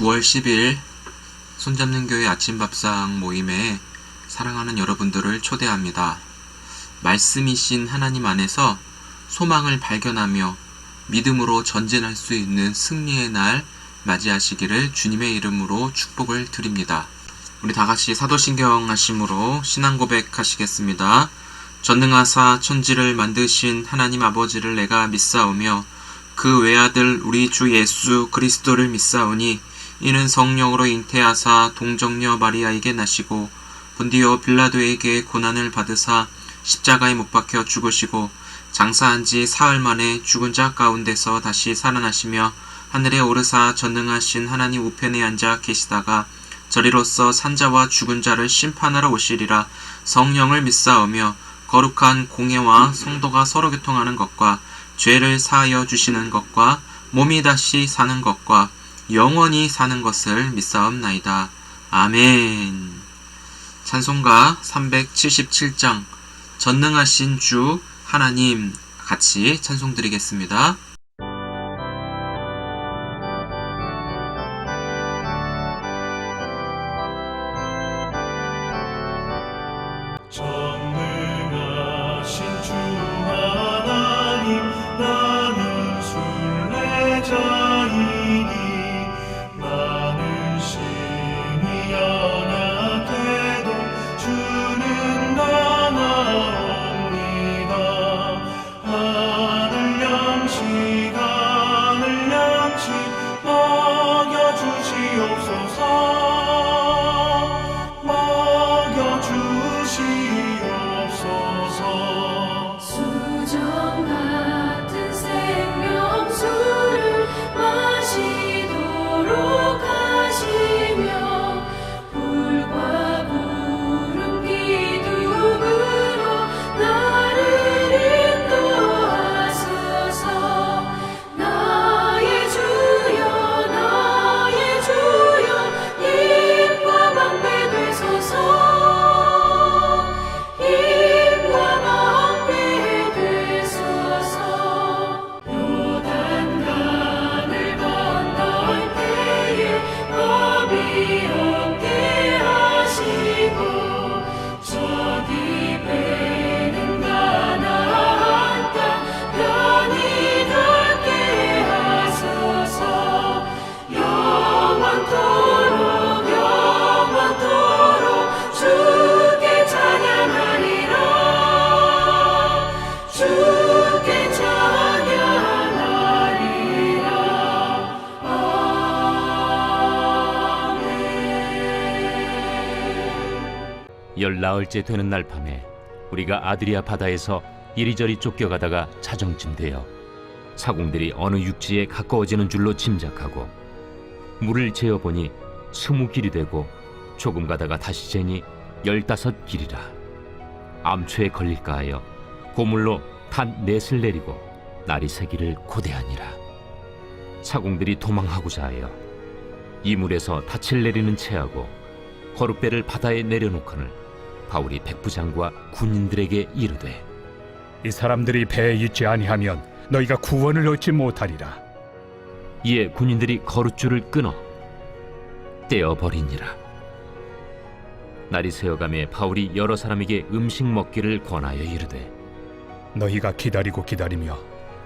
9월 10일 손잡는 교회 아침밥상 모임에 사랑하는 여러분들을 초대합니다. 말씀이신 하나님 안에서 소망을 발견하며 믿음으로 전진할 수 있는 승리의 날 맞이하시기를 주님의 이름으로 축복을 드립니다. 우리 다같이 사도신경 하심으로 신앙 고백하시겠습니다. 전능하사 천지를 만드신 하나님 아버지를 내가 믿사오며 그 외아들 우리 주 예수 그리스도를 믿사오니 이는 성령으로 잉태하사 동정녀 마리아에게 나시고 본디오 빌라도에게 고난을 받으사 십자가에 못 박혀 죽으시고 장사한 지 사흘 만에 죽은 자 가운데서 다시 살아나시며 하늘에 오르사 전능하신 하나님 우편에 앉아 계시다가 저리로서 산자와 죽은 자를 심판하러 오시리라. 성령을 믿사오며 거룩한 공예와 성도가 서로 교통하는 것과 죄를 사하여 주시는 것과 몸이 다시 사는 것과 영원히 사는 것을 믿사옵나이다. 아멘. 찬송가 377장 전능하신 주 하나님 같이 찬송 드리겠습니다. 전능하신 주 하나님 나는 순례자이니 나는 심히 연약해도 주는 나나옵니다. 하늘 양식 먹여주시옵소서. 수정 같은 생명수를 마시도록 하시며 불과 구름 기둥으로 나를 인도하소서. 나의 주여 힘과 방패 되소서. 열나흘째 되는 날 밤에 우리가 아드리아 바다에서 이리저리 쫓겨가다가 자정쯤 되어 사공들이 어느 육지에 가까워지는 줄로 짐작하고 물을 재어보니 20길이 되고 조금 가다가 다시 재니 15길이라. 암초에 걸릴까 하여 고물로 탄 넷을 내리고 날이 새기를 고대하니라. 사공들이 도망하고자 하여 이물에서 닻을 내리는 채하고 거룩배를 바다에 내려놓거늘 바울이 백부장과 군인들에게 이르되 이 사람들이 배에 있지 아니하면 너희가 구원을 얻지 못하리라. 이에 군인들이 거룻줄을 끊어 떼어버리니라. 날이 새어가매 바울이 여러 사람에게 음식 먹기를 권하여 이르되 너희가 기다리며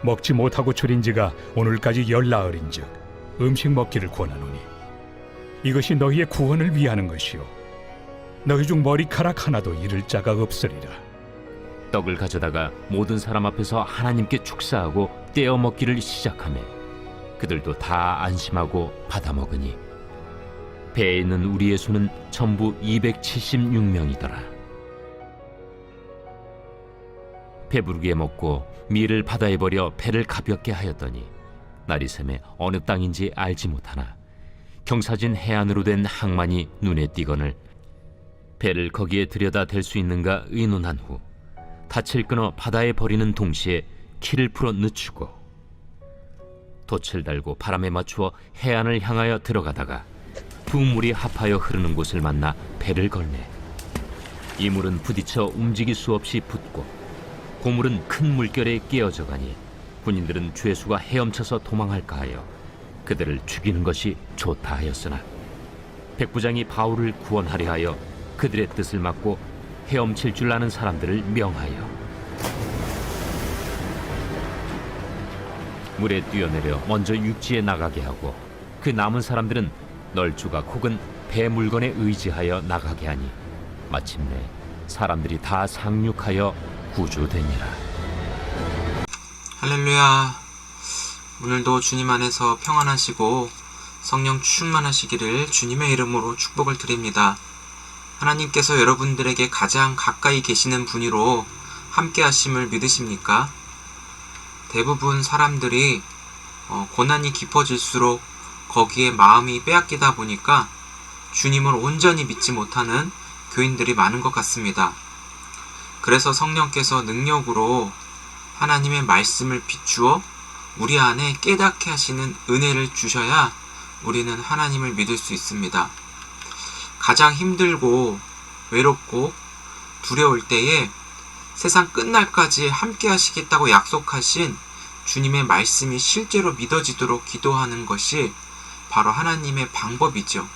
먹지 못하고 줄인 지가 오늘까지 열나흘인즉 음식 먹기를 권하노니 이것이 너희의 구원을 위하는 것이요 너희 중 머리카락 하나도 잃을 자가 없으리라. 떡을 가져다가 모든 사람 앞에서 하나님께 축사하고 떼어 먹기를 시작하매 그들도 다 안심하고 받아 먹으니 배에 있는 우리의 수는 전부 276명이더라. 배부르게 먹고 밀을 바다에 버려 배를 가볍게 하였더니 날이 새매 어느 땅인지 알지 못하나 경사진 해안으로 된 항만이 눈에 띄거늘 배를 거기에 들여다 댈 수 있는가 의논한 후 닻을 끊어 바다에 버리는 동시에 키를 풀어 늦추고 돛을 달고 바람에 맞추어 해안을 향하여 들어가다가 두 물이 합하여 흐르는 곳을 만나 배를 걸매 이 물은 부딪혀 움직일 수 없이 붙고 고물은 큰 물결에 깨어져 가니 군인들은 죄수가 헤엄쳐서 도망할까 하여 그들을 죽이는 것이 좋다 하였으나 백부장이 바울을 구원하려 하여 그들의 뜻을 막고 헤엄칠 줄 아는 사람들을 명하여 물에 뛰어내려 먼저 육지에 나가게 하고 그 남은 사람들은 널주각 혹은 배 물건에 의지하여 나가게 하니 마침내 사람들이 다 상륙하여 구조되니라. 할렐루야. 오늘도 주님 안에서 평안하시고 성령 충만하시기를 주님의 이름으로 축복을 드립니다. 하나님께서 여러분들에게 가장 가까이 계시는 분으로 함께 하심을 믿으십니까? 대부분 사람들이 고난이 깊어질수록 거기에 마음이 빼앗기다 보니까 주님을 온전히 믿지 못하는 교인들이 많은 것 같습니다. 그래서 성령께서 능력으로 하나님의 말씀을 비추어 우리 안에 깨닫게 하시는 은혜를 주셔야 우리는 하나님을 믿을 수 있습니다. 가장 힘들고 외롭고 두려울 때에 세상 끝날까지 함께 하시겠다고 약속하신 주님의 말씀이 실제로 믿어지도록 기도하는 것이 바로 하나님의 방법이죠.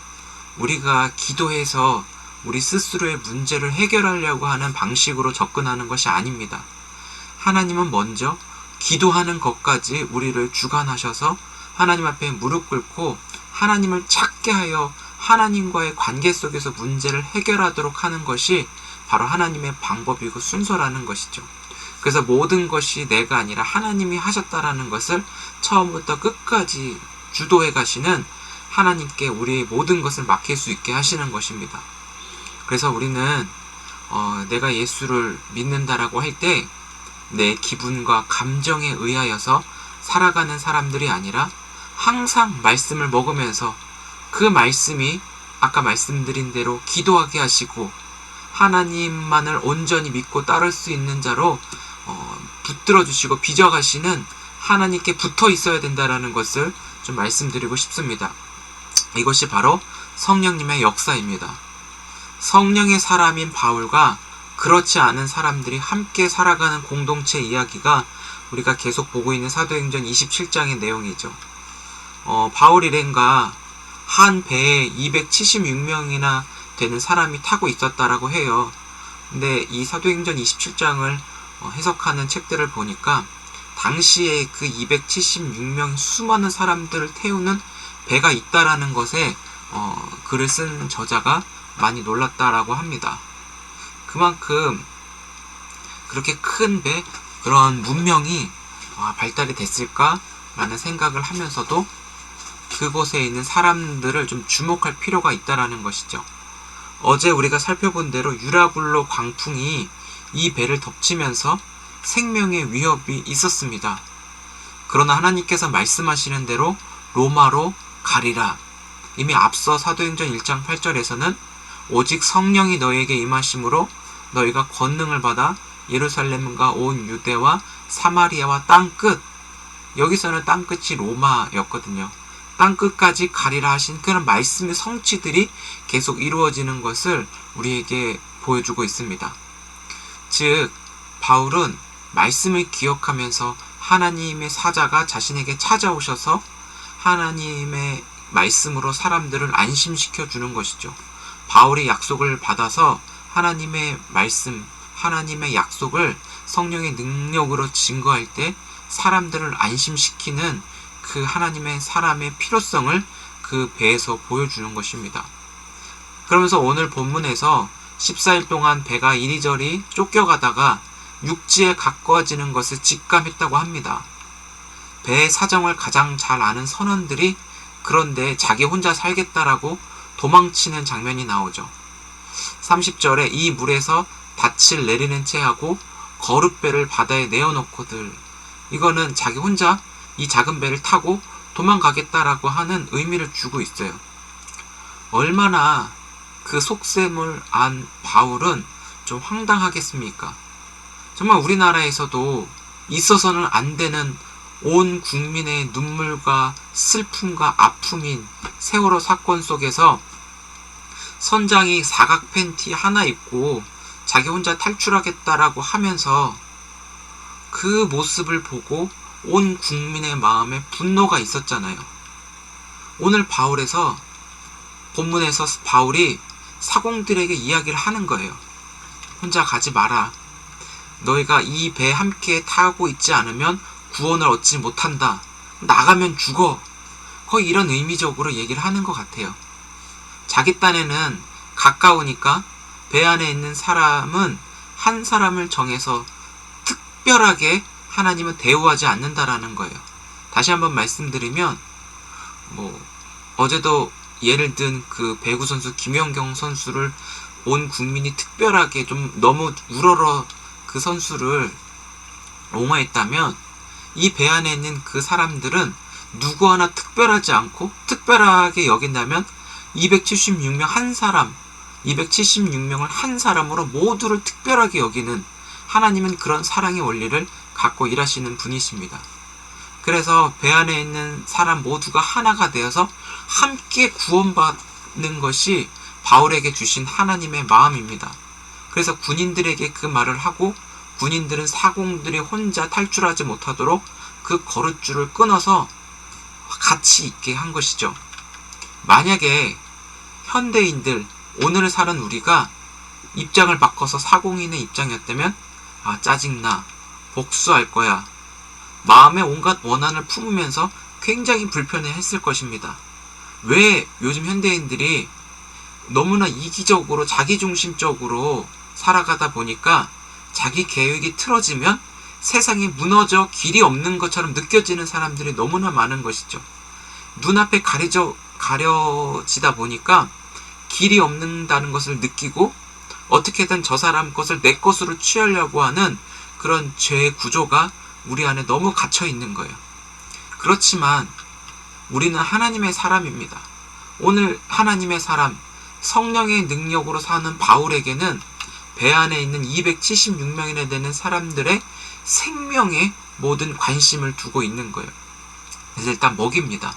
우리가 기도해서 우리 스스로의 문제를 해결하려고 하는 방식으로 접근하는 것이 아닙니다. 하나님은 먼저 기도하는 것까지 우리를 주관하셔서 하나님 앞에 무릎 꿇고 하나님을 찾게 하여 하나님과의 관계 속에서 문제를 해결하도록 하는 것이 바로 하나님의 방법이고 순서라는 것이죠. 그래서 모든 것이 내가 아니라 하나님이 하셨다라는 것을 처음부터 끝까지 주도해 가시는 하나님께 우리의 모든 것을 맡길 수 있게 하시는 것입니다. 그래서 우리는 내가 예수를 믿는다라고 할 때 내 기분과 감정에 의하여서 살아가는 사람들이 아니라 항상 말씀을 먹으면서 그 말씀이 아까 말씀드린 대로 기도하게 하시고 하나님만을 온전히 믿고 따를 수 있는 자로 붙들어 주시고 빚어가시는 하나님께 붙어 있어야 된다라는 것을 좀 말씀드리고 싶습니다. 이것이 바로 성령님의 역사입니다. 성령의 사람인 바울과 그렇지 않은 사람들이 함께 살아가는 공동체 이야기가 우리가 계속 보고 있는 사도행전 27장의 내용이죠. 바울 일행과 한 배에 276명이나 되는 사람이 타고 있었다라고 해요. 근데 이 사도행전 27장을 해석하는 책들을 보니까 당시에 그 276명 수많은 사람들을 태우는 배가 있다라는 것에 글을 쓴 저자가 많이 놀랐다라고 합니다. 그만큼 그렇게 큰 배, 그런 문명이 발달이 됐을까라는 생각을 하면서도 그곳에 있는 사람들을 좀 주목할 필요가 있다라는 것이죠. 어제 우리가 살펴본 대로 유라굴로 광풍이 이 배를 덮치면서 생명의 위협이 있었습니다. 그러나 하나님께서 말씀하시는 대로 로마로 가리라. 이미 앞서 사도행전 1장 8절에서는 오직 성령이 너에게 임하심으로 너희가 권능을 받아 예루살렘과 온 유대와 사마리아와 땅끝, 여기서는 땅끝이 로마였거든요. 땅끝까지 가리라 하신 그런 말씀의 성취들이 계속 이루어지는 것을 우리에게 보여주고 있습니다. 즉 바울은 말씀을 기억하면서 하나님의 사자가 자신에게 찾아오셔서 하나님의 말씀으로 사람들을 안심시켜 주는 것이죠. 바울이 약속을 받아서 하나님의 말씀, 하나님의 약속을 성령의 능력으로 증거할 때 사람들을 안심시키는 그 하나님의 사람의 필요성을 그 배에서 보여주는 것입니다. 그러면서 오늘 본문에서 14일 동안 배가 이리저리 쫓겨가다가 육지에 가까워지는 것을 직감했다고 합니다. 배의 사정을 가장 잘 아는 선원들이 그런데 자기 혼자 살겠다라고 도망치는 장면이 나오죠. 30절에 이 물에서 닻을 내리는 채 하고 거룻배를 바다에 내어놓고들, 이거는 자기 혼자 이 작은 배를 타고 도망가겠다라고 하는 의미를 주고 있어요. 얼마나 그 속셈을 안 바울은 좀 황당하겠습니까? 정말 우리나라에서도 있어서는 안 되는 온 국민의 눈물과 슬픔과 아픔인 세월호 사건 속에서 선장이 사각 팬티 하나 입고 자기 혼자 탈출하겠다라고 하면서 그 모습을 보고 온 국민의 마음에 분노가 있었잖아요. 오늘 본문에서 바울이 사공들에게 이야기를 하는 거예요. 혼자 가지 마라. 너희가 이 배에 함께 타고 있지 않으면 구원을 얻지 못한다. 나가면 죽어. 거의 이런 의미적으로 얘기를 하는 것 같아요. 자기 딴에는 가까우니까 배 안에 있는 사람은 한 사람을 정해서 특별하게 하나님은 대우하지 않는다라는 거예요. 다시 한번 말씀드리면 어제도 예를 든 그 배구 선수 김연경 선수를 온 국민이 특별하게 좀 너무 우러러 그 선수를 옹호했다면 이 배 안에 있는 그 사람들은 누구 하나 특별하지 않고 특별하게 여긴다면 276명 한 사람, 276명을 한 사람으로 모두를 특별하게 여기는 하나님은 그런 사랑의 원리를 갖고 일하시는 분이십니다. 그래서 배 안에 있는 사람 모두가 하나가 되어서 함께 구원받는 것이 바울에게 주신 하나님의 마음입니다. 그래서 군인들에게 그 말을 하고 군인들은 사공들이 혼자 탈출하지 못하도록 그 거룻줄을 끊어서 같이 있게 한 것이죠. 만약에 현대인들, 오늘을 사는 우리가 입장을 바꿔서 사공인의 입장이었다면 짜증나, 복수할 거야, 마음에 온갖 원한을 품으면서 굉장히 불편해했을 것입니다. 왜 요즘 현대인들이 너무나 이기적으로 자기중심적으로 살아가다 보니까 자기 계획이 틀어지면 세상이 무너져 길이 없는 것처럼 느껴지는 사람들이 너무나 많은 것이죠. 눈앞에 가려지다 보니까 길이 없는다는 것을 느끼고 어떻게든 저 사람 것을 내 것으로 취하려고 하는 그런 죄의 구조가 우리 안에 너무 갇혀 있는 거예요. 그렇지만 우리는 하나님의 사람입니다. 오늘 하나님의 사람, 성령의 능력으로 사는 바울에게는 배 안에 있는 276명이나 되는 사람들의 생명에 모든 관심을 두고 있는 거예요. 그래서 일단 먹입니다.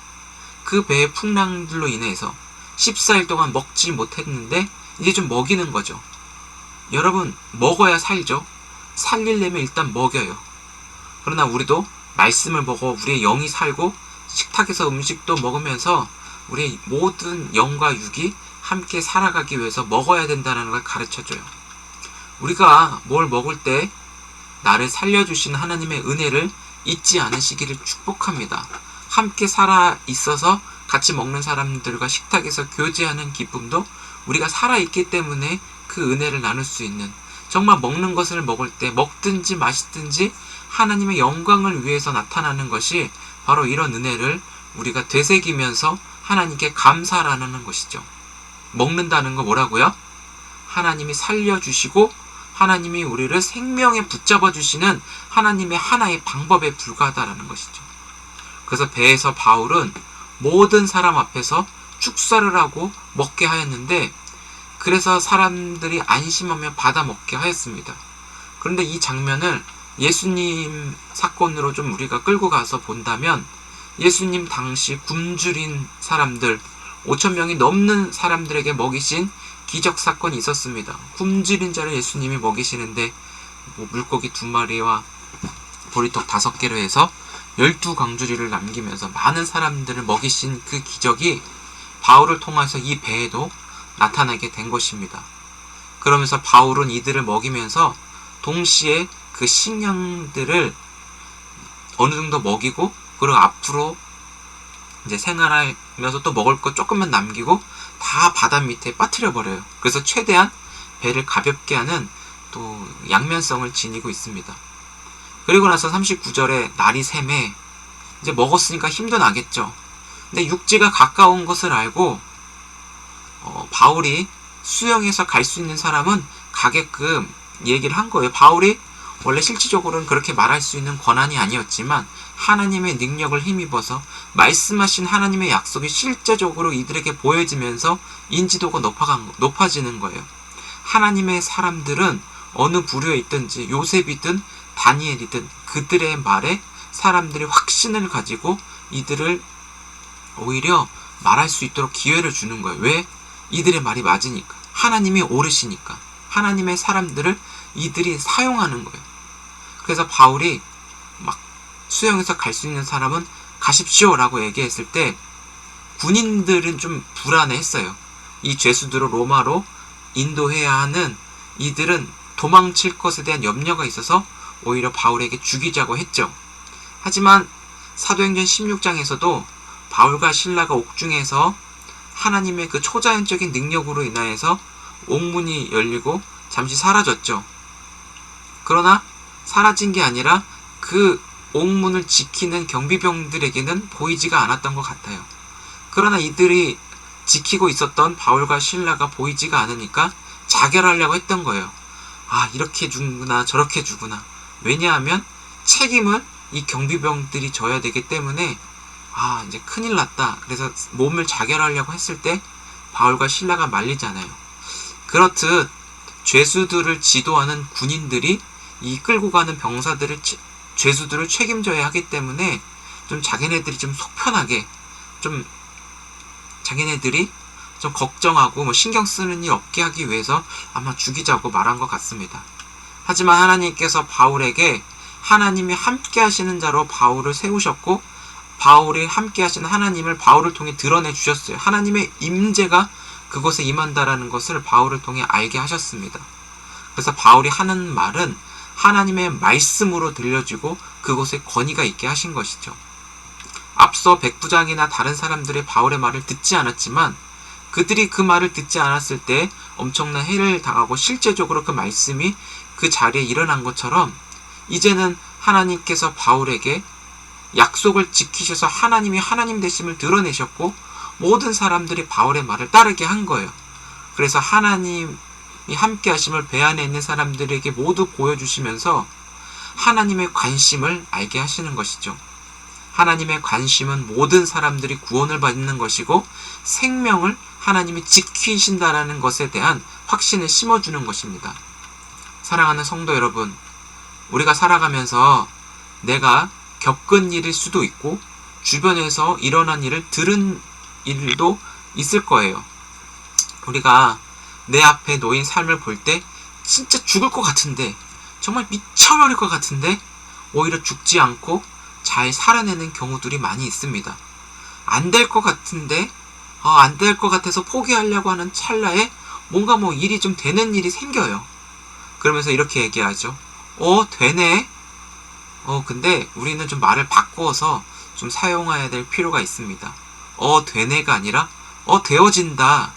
그 배의 풍랑들로 인해서 14일 동안 먹지 못했는데 이제 좀 먹이는 거죠. 여러분, 먹어야 살죠. 살리려면 일단 먹여요. 그러나 우리도 말씀을 먹어 우리의 영이 살고 식탁에서 음식도 먹으면서 우리의 모든 영과 육이 함께 살아가기 위해서 먹어야 된다는 걸 가르쳐줘요. 우리가 뭘 먹을 때 나를 살려주신 하나님의 은혜를 잊지 않으시기를 축복합니다. 함께 살아 있어서 같이 먹는 사람들과 식탁에서 교제하는 기쁨도 우리가 살아있기 때문에 그 은혜를 나눌 수 있는, 정말 먹는 것을 먹을 때 먹든지 마시든지 하나님의 영광을 위해서 나타나는 것이 바로 이런 은혜를 우리가 되새기면서 하나님께 감사하라는 것이죠. 먹는다는 거 뭐라고요? 하나님이 살려주시고 하나님이 우리를 생명에 붙잡아 주시는 하나님의 하나의 방법에 불과하다는 것이죠. 그래서 배에서 바울은 모든 사람 앞에서 축사를 하고 먹게 하였는데, 그래서 사람들이 안심하며 받아 먹게 하였습니다. 그런데 이 장면을 예수님 사건으로 좀 우리가 끌고 가서 본다면, 예수님 당시 굶주린 사람들 5,000명이 넘는 사람들에게 먹이신 기적 사건이 있었습니다. 굶주린 자를 예수님이 먹이시는데 물고기 2마리와 보리떡 5개로 해서 12광주리를 남기면서 많은 사람들을 먹이신 그 기적이 바울을 통해서 이 배에도 나타나게 된 것입니다. 그러면서 바울은 이들을 먹이면서 동시에 그 식량들을 어느 정도 먹이고, 그리고 앞으로 이제 생활하면서 또 먹을 거 조금만 남기고 다 바다 밑에 빠뜨려 버려요. 그래서 최대한 배를 가볍게 하는 또 양면성을 지니고 있습니다. 그리고 나서 39절에 날이 새매, 이제 먹었으니까 힘도 나겠죠. 근데 육지가 가까운 것을 알고 바울이 수영해서 갈 수 있는 사람은 가게끔 얘기를 한 거예요. 바울이 원래 실질적으로는 그렇게 말할 수 있는 권한이 아니었지만 하나님의 능력을 힘입어서 말씀하신 하나님의 약속이 실제적으로 이들에게 보여지면서 인지도가 높아지는 거예요. 하나님의 사람들은 어느 부류에 있든지 요셉이든 다니엘이든 그들의 말에 사람들이 확신을 가지고 이들을 오히려 말할 수 있도록 기회를 주는 거예요. 왜? 이들의 말이 맞으니까. 하나님이 오르시니까. 하나님의 사람들을 이들이 사용하는 거예요. 그래서 바울이 막 수영해서 갈 수 있는 사람은 가십시오 라고 얘기했을 때 군인들은 좀 불안해했어요. 이 죄수들을 로마로 인도해야 하는 이들은 도망칠 것에 대한 염려가 있어서 오히려 바울에게 죽이자고 했죠. 하지만 사도행전 16장에서도 바울과 신라가 옥중에서 하나님의 그 초자연적인 능력으로 인하여서 옥문이 열리고 잠시 사라졌죠. 그러나 사라진 게 아니라 그 옥문을 지키는 경비병들에게는 보이지가 않았던 것 같아요. 그러나 이들이 지키고 있었던 바울과 신라가 보이지가 않으니까 자결하려고 했던 거예요. 아, 이렇게 죽구나 저렇게 죽구나. 왜냐하면 책임을 이 경비병들이 져야 되기 때문에 아, 이제 큰일 났다. 그래서 몸을 자결하려고 했을 때 바울과 신라가 말리잖아요. 그렇듯 죄수들을 지도하는 군인들이 이 끌고 가는 병사들을 죄수들을 책임져야 하기 때문에 좀 자기네들이 좀 속편하게 좀 자기네들이 좀 걱정하고 뭐 신경 쓰는 일 없게 하기 위해서 아마 죽이자고 말한 것 같습니다. 하지만 하나님께서 바울에게 하나님이 함께 하시는 자로 바울을 세우셨고 바울이 함께 하시는 하나님을 바울을 통해 드러내 주셨어요. 하나님의 임재가 그곳에 임한다라는 것을 바울을 통해 알게 하셨습니다. 그래서 바울이 하는 말은 하나님의 말씀으로 들려지고 그곳에 권위가 있게 하신 것이죠. 앞서 백부장이나 다른 사람들의 바울의 말을 듣지 않았지만 그들이 그 말을 듣지 않았을 때 엄청난 해를 당하고 실제적으로 그 말씀이 그 자리에 일어난 것처럼 이제는 하나님께서 바울에게 약속을 지키셔서 하나님이 하나님 되심을 드러내셨고 모든 사람들이 바울의 말을 따르게 한 거예요. 그래서 하나님이 함께 하심을 배 안에 있는 사람들에게 모두 보여주시면서 하나님의 관심을 알게 하시는 것이죠. 하나님의 관심은 모든 사람들이 구원을 받는 것이고 생명을 하나님이 지키신다라는 것에 대한 확신을 심어주는 것입니다. 사랑하는 성도 여러분, 우리가 살아가면서 내가 겪은 일일 수도 있고 주변에서 일어난 일을 들은 일도 있을 거예요. 우리가 내 앞에 놓인 삶을 볼 때 진짜 죽을 것 같은데 정말 미쳐버릴 것 같은데 오히려 죽지 않고 잘 살아내는 경우들이 많이 있습니다. 안 될 것 같은데 안 될 것 같아서 포기하려고 하는 찰나에 뭔가 뭐 일이 좀 되는 일이 생겨요. 그러면서 이렇게 얘기하죠. 되네. 근데 우리는 좀 말을 바꾸어서 좀 사용해야 될 필요가 있습니다. 되네가 아니라 되어진다.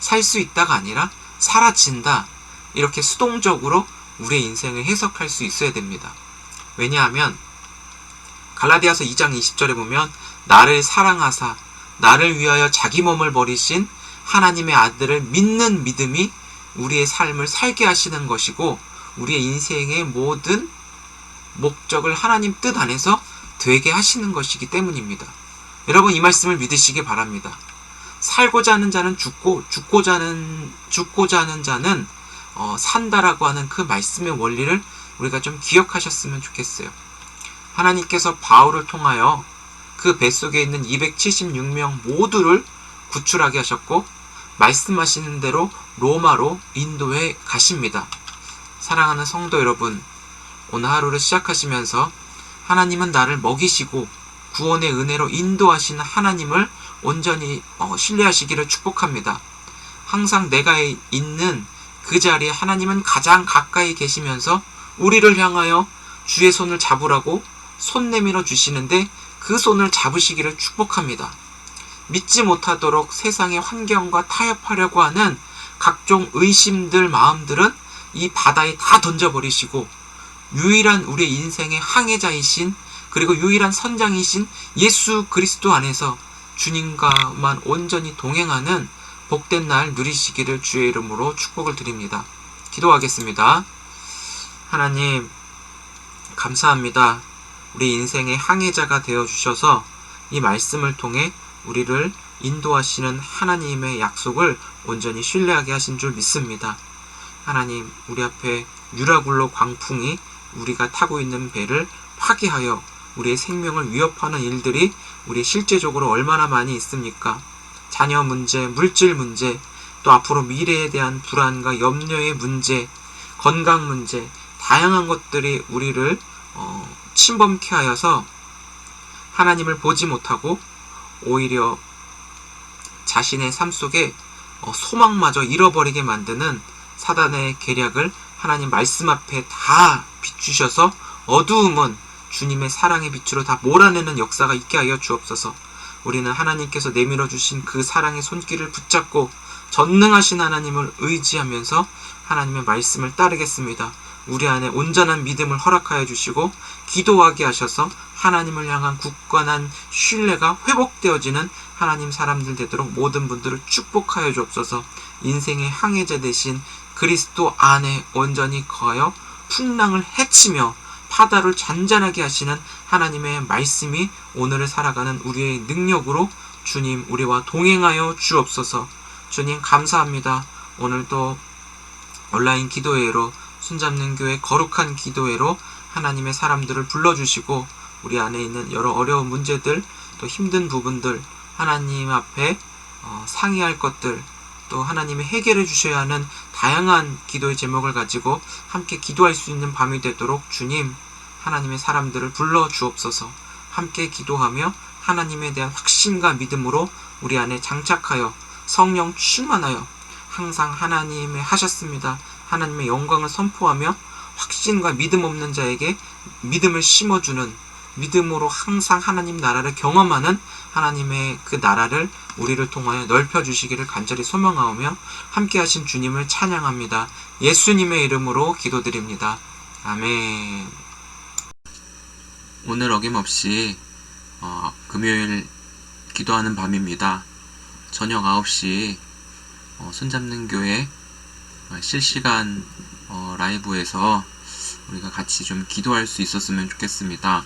살 수 있다가 아니라 사라진다. 이렇게 수동적으로 우리의 인생을 해석할 수 있어야 됩니다. 왜냐하면 갈라디아서 2장 20절에 보면 나를 사랑하사 나를 위하여 자기 몸을 버리신 하나님의 아들을 믿는 믿음이 우리의 삶을 살게 하시는 것이고 우리의 인생의 모든 목적을 하나님 뜻 안에서 되게 하시는 것이기 때문입니다. 여러분 이 말씀을 믿으시기 바랍니다. 살고자 하는 자는 죽고 죽고자 하는 자는 산다라고 하는 그 말씀의 원리를 우리가 좀 기억하셨으면 좋겠어요. 하나님께서 바울을 통하여 그 뱃속에 있는 276명 모두를 구출하게 하셨고 말씀하시는 대로 로마로 인도해 가십니다. 사랑하는 성도 여러분, 오늘 하루를 시작하시면서 하나님은 나를 먹이시고 구원의 은혜로 인도하시는 하나님을 온전히 신뢰하시기를 축복합니다. 항상 내가 있는 그 자리에 하나님은 가장 가까이 계시면서 우리를 향하여 주의 손을 잡으라고 손 내밀어 주시는데 그 손을 잡으시기를 축복합니다. 믿지 못하도록 세상의 환경과 타협하려고 하는 각종 의심들, 마음들은 이 바다에 다 던져버리시고 유일한 우리 인생의 항해자이신 그리고 유일한 선장이신 예수 그리스도 안에서 주님과만 온전히 동행하는 복된 날 누리시기를 주의 이름으로 축복을 드립니다. 기도하겠습니다. 하나님 감사합니다. 우리 인생의 항해자가 되어주셔서 이 말씀을 통해 우리를 인도하시는 하나님의 약속을 온전히 신뢰하게 하신 줄 믿습니다. 하나님 우리 앞에 유라굴로 광풍이 우리가 타고 있는 배를 파괴하여 우리의 생명을 위협하는 일들이 우리 실제적으로 얼마나 많이 있습니까? 자녀 문제, 물질 문제, 또 앞으로 미래에 대한 불안과 염려의 문제, 건강 문제, 다양한 것들이 우리를 침범케 하여서 하나님을 보지 못하고 오히려 자신의 삶 속에 소망마저 잃어버리게 만드는 사단의 계략을 하나님 말씀 앞에 다 비추셔서 어두움은 주님의 사랑의 빛으로 다 몰아내는 역사가 있게 하여 주옵소서. 우리는 하나님께서 내밀어 주신 그 사랑의 손길을 붙잡고 전능하신 하나님을 의지하면서 하나님의 말씀을 따르겠습니다. 우리 안에 온전한 믿음을 허락하여 주시고 기도하게 하셔서 하나님을 향한 굳건한 신뢰가 회복되어지는 하나님 사람들 되도록 모든 분들을 축복하여 주옵소서. 인생의 항해자 되신 그리스도 안에 온전히 거하여 풍랑을 헤치며 바다를 잔잔하게 하시는 하나님의 말씀이 오늘을 살아가는 우리의 능력으로 주님 우리와 동행하여 주옵소서. 주님 감사합니다. 오늘도 온라인 기도회로 손잡는 교회 거룩한 기도회로 하나님의 사람들을 불러주시고 우리 안에 있는 여러 어려운 문제들 또 힘든 부분들 하나님 앞에 상의할 것들 또 하나님이 해결해 주셔야 하는 다양한 기도의 제목을 가지고 함께 기도할 수 있는 밤이 되도록 주님 하나님의 사람들을 불러 주옵소서. 함께 기도하며 하나님에 대한 확신과 믿음으로 우리 안에 장착하여 성령 충만하여 항상 하나님의 하셨습니다. 하나님의 영광을 선포하며 확신과 믿음 없는 자에게 믿음을 심어주는 믿음으로 항상 하나님 나라를 경험하는 하나님의 그 나라를 우리를 통하여 넓혀주시기를 간절히 소망하오며 함께하신 주님을 찬양합니다. 예수님의 이름으로 기도드립니다. 아멘. 오늘 어김없이 금요일 기도하는 밤입니다. 저녁 9시 손잡는 교회 실시간 라이브에서 우리가 같이 좀 기도할 수 있었으면 좋겠습니다.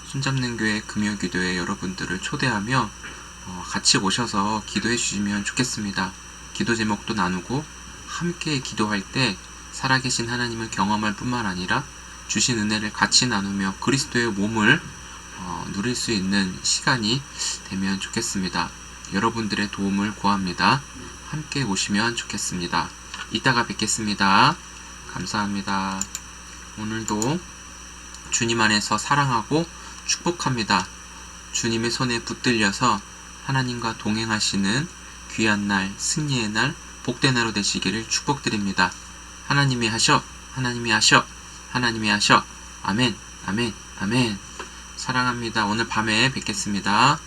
손잡는 교회 금요 기도에 여러분들을 초대하며 같이 오셔서 기도해 주시면 좋겠습니다. 기도 제목도 나누고 함께 기도할 때 살아계신 하나님을 경험할 뿐만 아니라 주신 은혜를 같이 나누며 그리스도의 몸을 누릴 수 있는 시간이 되면 좋겠습니다. 여러분들의 도움을 구합니다. 함께 오시면 좋겠습니다. 이따가 뵙겠습니다. 감사합니다. 오늘도 주님 안에서 사랑하고 축복합니다. 주님의 손에 붙들려서 하나님과 동행하시는 귀한 날, 승리의 날, 복된 하루 되시기를 축복드립니다. 하나님이 하셔, 하나님이 하셔, 하나님이 하셔. 아멘, 아멘, 아멘. 사랑합니다. 오늘 밤에 뵙겠습니다.